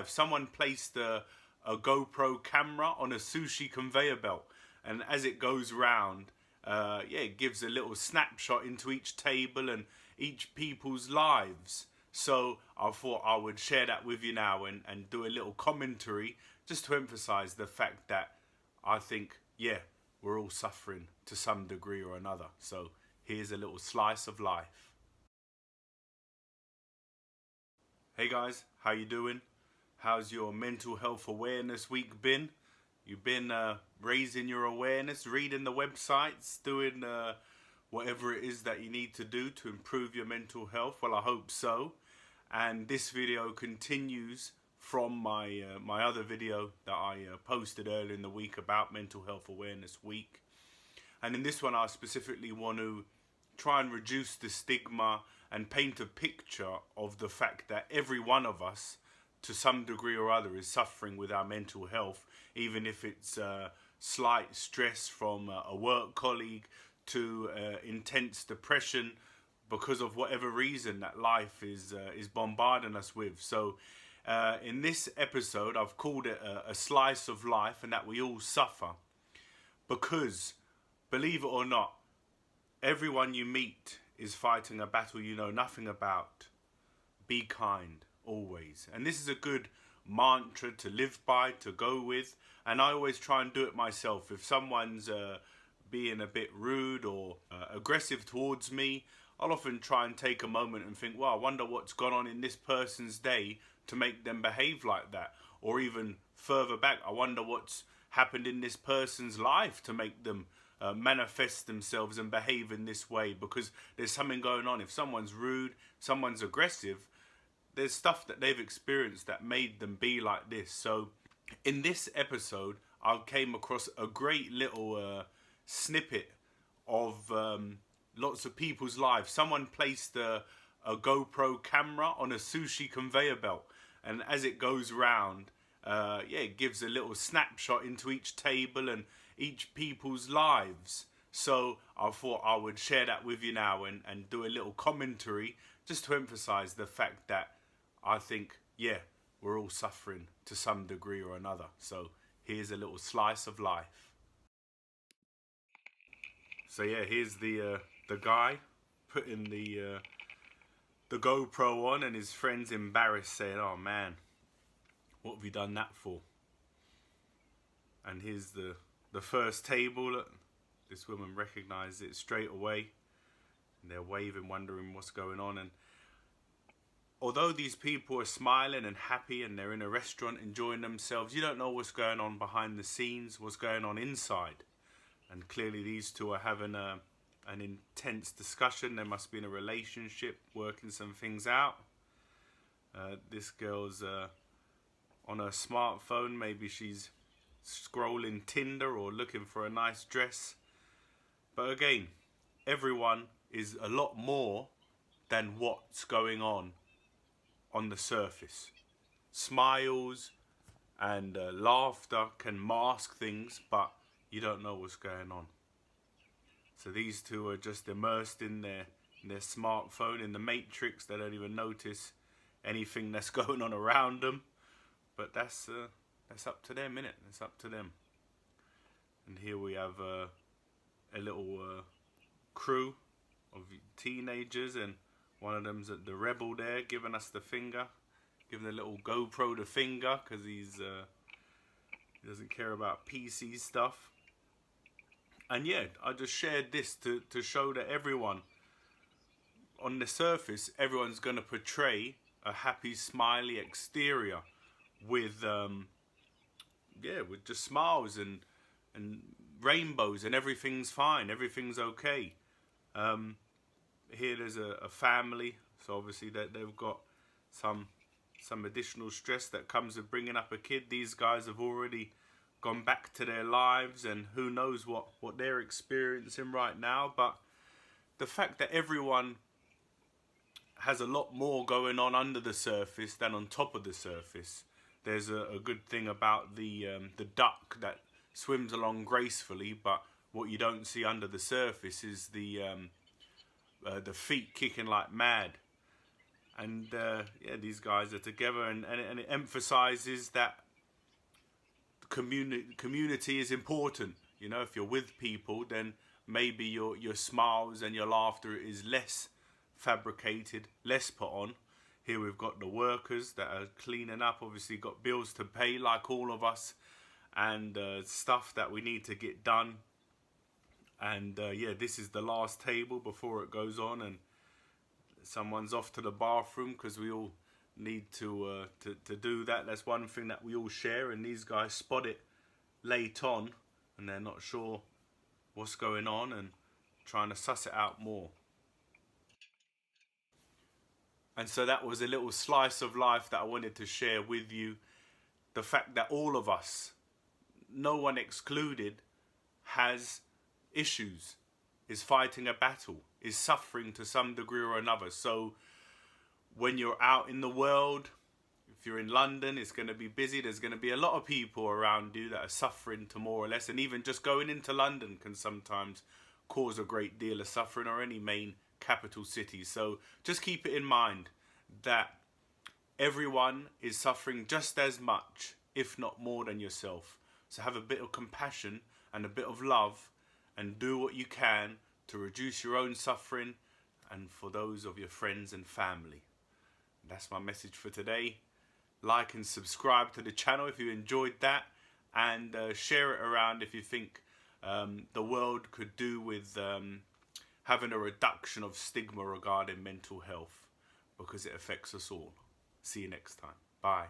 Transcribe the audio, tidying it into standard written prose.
Someone placed a GoPro camera on a sushi conveyor belt, and as it goes round, it gives a little snapshot into each table and each people's lives. So I thought I would share that with you now and do a little commentary just to emphasize the fact that I think, we're all suffering to some degree or another. So here's a little slice of life. Hey guys, how you doing? How's your mental health awareness week been? You've been raising your awareness, reading the websites, doing whatever it is that you need to do to improve your mental health? Well, I hope so. And this video continues from my other video that I posted earlier in the week about Mental Health Awareness Week. And in this one, I specifically want to try and reduce the stigma and paint a picture of the fact that every one of us, to some degree or other, is suffering with our mental health, even if it's slight stress from a work colleague to intense depression because of whatever reason that life is bombarding us with. So in this episode, I've called it a slice of life, and that we all suffer because, believe it or not, everyone you meet is fighting a battle you know nothing about. Be kind always. And this is a good mantra to live by, to go with, and I always try and do it myself. If someone's being a bit rude or aggressive towards me, I'll often try and take a moment and think, well, I wonder what's gone on in this person's day to make them behave like that. Or even further back, I wonder what's happened in this person's life to make them manifest themselves and behave in this way, because there's something going on. If someone's rude, someone's aggressive, there's stuff that they've experienced that made them be like this. So in this episode, I came across a great little snippet of lots of people's lives. Someone placed a GoPro camera on a sushi conveyor belt, and as it goes round, it gives a little snapshot into each table and each people's lives. So I thought I would share that with you now and do a little commentary just to emphasize the fact that I think, we're all suffering to some degree or another. So here's a little slice of life. So here's the guy putting the GoPro on, and his friend's embarrassed, saying, "Oh man, what have you done that for?" And here's the first table. This woman recognized it straight away, and they're waving, wondering what's going on. And although these people are smiling and happy and they're in a restaurant enjoying themselves, you don't know what's going on behind the scenes, what's going on inside. And clearly these two are having an intense discussion. They must be in a relationship, working some things out. This girl's on her smartphone. Maybe she's scrolling Tinder or looking for a nice dress. But again, everyone is a lot more than what's going on the surface. Smiles and laughter can mask things, but you don't know what's going on. So these two are just immersed in their smartphone, in the matrix. They don't even notice anything that's going on around them. But that's up to them, innit? That's up to them. And here we have a little crew of teenagers, and one of them's the rebel there, giving us the finger, giving the little GoPro the finger, because he doesn't care about PC stuff. And I just shared this to show that everyone, on the surface, everyone's going to portray a happy, smiley exterior with just smiles and rainbows, and everything's fine, everything's okay. Here there's a family, so obviously that they've got some additional stress that comes with bringing up a kid. These guys have already gone back to their lives, and who knows what they're experiencing right now. But the fact that everyone has a lot more going on under the surface than on top of the surface. There's a good thing about the duck that swims along gracefully, but what you don't see under the surface is the feet kicking like mad. And yeah, these guys are together, and it emphasizes that community is important. You know, if you're with people, then maybe your smiles and your laughter is less fabricated, less put on. Here we've got the workers that are cleaning up, obviously got bills to pay like all of us, and stuff that we need to get done. And yeah, this is the last table before it goes on, and someone's off to the bathroom because we all need to do that. That's one thing that we all share, and these guys spot it late on and they're not sure what's going on and trying to suss it out more. And so that was a little slice of life that I wanted to share with you. The fact that all of us, no one excluded, has issues, is fighting a battle, is suffering to some degree or another. So when you're out in the world, if you're in London, it's going to be busy. There's going to be a lot of people around you that are suffering to more or less. And even just going into London can sometimes cause a great deal of suffering, or any main capital city. So just keep it in mind that everyone is suffering just as much, if not more than yourself. So have a bit of compassion and a bit of love, and do what you can to reduce your own suffering and for those of your friends and family. That's my message for today. Like and subscribe to the channel if you enjoyed that, and share it around if you think the world could do with having a reduction of stigma regarding mental health, because it affects us all. See you next time. Bye.